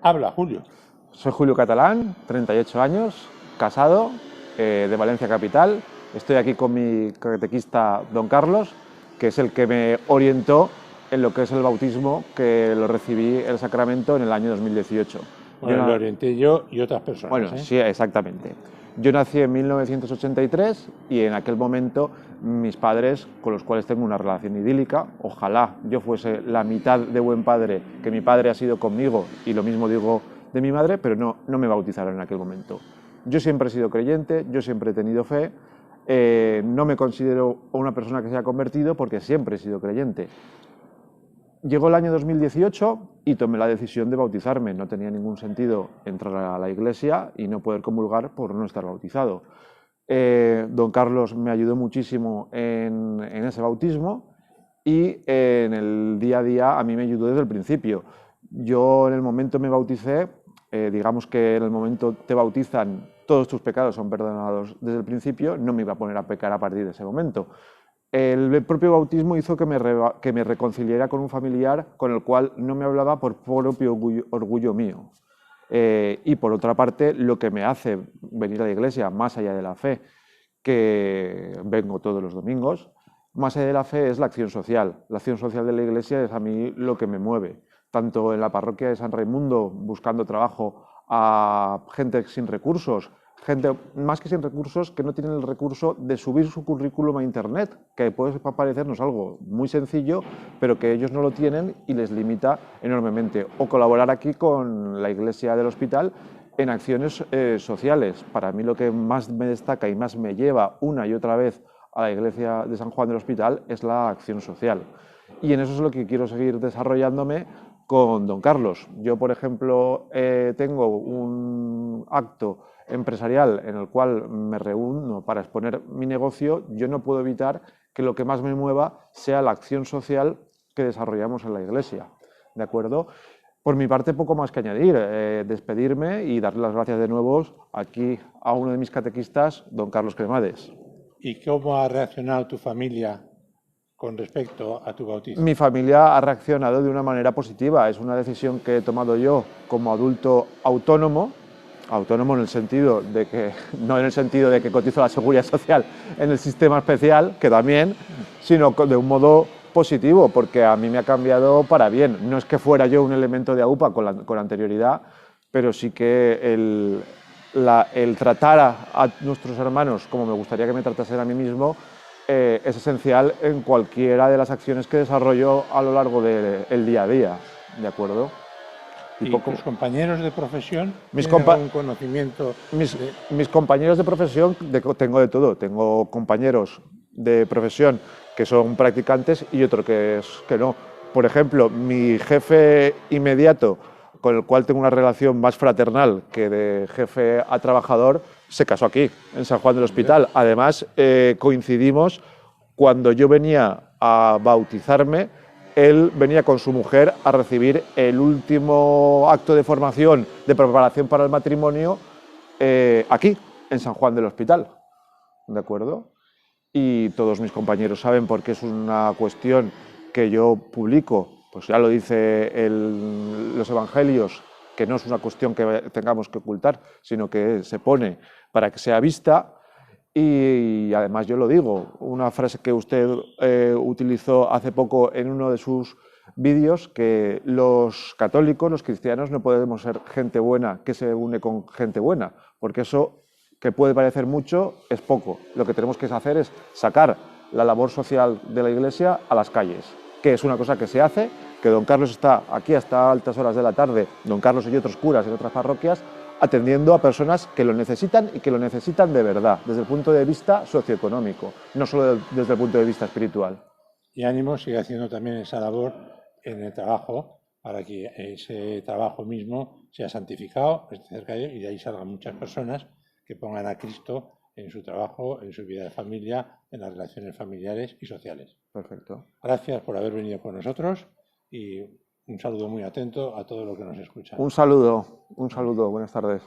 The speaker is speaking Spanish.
Habla, Julio. Soy Julio Catalán, 38 años, casado, de Valencia capital. Estoy aquí con mi catequista don Carlos, que es el que me orientó en lo que es el bautismo, que lo recibí el sacramento en el año 2018. Bueno, lo orienté yo y otras personas. Bueno, sí, exactamente. Yo nací en 1983 y en aquel momento mis padres, con los cuales tengo una relación idílica, ojalá yo fuese la mitad de buen padre que mi padre ha sido conmigo, y lo mismo digo de mi madre, pero no me bautizaron en aquel momento. Yo siempre he sido creyente, yo siempre he tenido fe, no me considero una persona que se haya convertido porque siempre he sido creyente. Llegó el año 2018 y tomé la decisión de bautizarme. No tenía ningún sentido entrar a la iglesia y no poder comulgar por no estar bautizado. Don Carlos me ayudó muchísimo en ese bautismo y en el día a día a mí me ayudó desde el principio. Yo en el momento me bauticé, digamos que en el momento te bautizan, todos tus pecados son perdonados desde el principio, no me iba a poner a pecar a partir de ese momento. El propio bautismo hizo que me reconciliara con un familiar con el cual no me hablaba por propio orgullo mío. Y por otra parte, lo que me hace venir a la iglesia, más allá de la fe, que vengo todos los domingos, más allá de la fe es la acción social. La acción social de la iglesia es a mí lo que me mueve. Tanto en la parroquia de San Raimundo, buscando trabajo a gente sin recursos, gente más que sin recursos, que no tienen el recurso de subir su currículum a internet, que puede parecernos algo muy sencillo, pero que ellos no lo tienen y les limita enormemente. O colaborar aquí con la iglesia del hospital en acciones sociales. Para mí lo que más me destaca y más me lleva una y otra vez a la iglesia de San Juan del Hospital es la acción social. Y en eso es lo que quiero seguir desarrollándome con don Carlos. Yo, por ejemplo, tengo un acto empresarial en el cual me reúno para exponer mi negocio. Yo no puedo evitar que lo que más me mueva sea la acción social que desarrollamos en la iglesia, ¿de acuerdo? Por mi parte, poco más que añadir, despedirme y darle las gracias de nuevo aquí a uno de mis catequistas, don Carlos Cremades. ¿Y cómo ha reaccionado tu familia con respecto a tu bautismo? Mi familia ha reaccionado de una manera positiva. Es una decisión que he tomado yo como adulto autónomo en el sentido de que, no en el sentido de que cotizo la seguridad social en el sistema especial, que también, sino de un modo positivo, porque a mí me ha cambiado para bien. No es que fuera yo un elemento de AUPA con anterioridad, pero sí que el tratar a nuestros hermanos como me gustaría que me tratasen a mí mismo es esencial en cualquiera de las acciones que desarrollo a lo largo del día a día, ¿de acuerdo? ¿Y tus compañeros de profesión tienen algún conocimiento? Mis compañeros de profesión, tengo de todo. Tengo compañeros de profesión que son practicantes y otro que no. Por ejemplo, mi jefe inmediato, con el cual tengo una relación más fraternal que de jefe a trabajador, se casó aquí, en San Juan del Hospital. Además, coincidimos cuando yo venía a bautizarme. Él venía con su mujer a recibir el último acto de formación, de preparación para el matrimonio, aquí, en San Juan del Hospital, ¿de acuerdo? Y todos mis compañeros saben, porque es una cuestión que yo publico, pues ya lo dice los evangelios, que no es una cuestión que tengamos que ocultar, sino que se pone para que sea vista. Y además yo lo digo, una frase que usted utilizó hace poco en uno de sus vídeos, que los católicos, los cristianos, no podemos ser gente buena que se une con gente buena, porque eso, que puede parecer mucho, es poco. Lo que tenemos que hacer es sacar la labor social de la Iglesia a las calles, que es una cosa que se hace, que don Carlos está aquí hasta altas horas de la tarde, don Carlos y otros curas en otras parroquias, atendiendo a personas que lo necesitan y que lo necesitan de verdad, desde el punto de vista socioeconómico, no solo desde el punto de vista espiritual. Y ánimo, sigue haciendo también esa labor en el trabajo, para que ese trabajo mismo sea santificado, esté cerca de él, y de ahí salgan muchas personas que pongan a Cristo en su trabajo, en su vida de familia, en las relaciones familiares y sociales. Perfecto. Gracias por haber venido con nosotros y un saludo muy atento a todos los que nos escuchan. Un saludo, buenas tardes.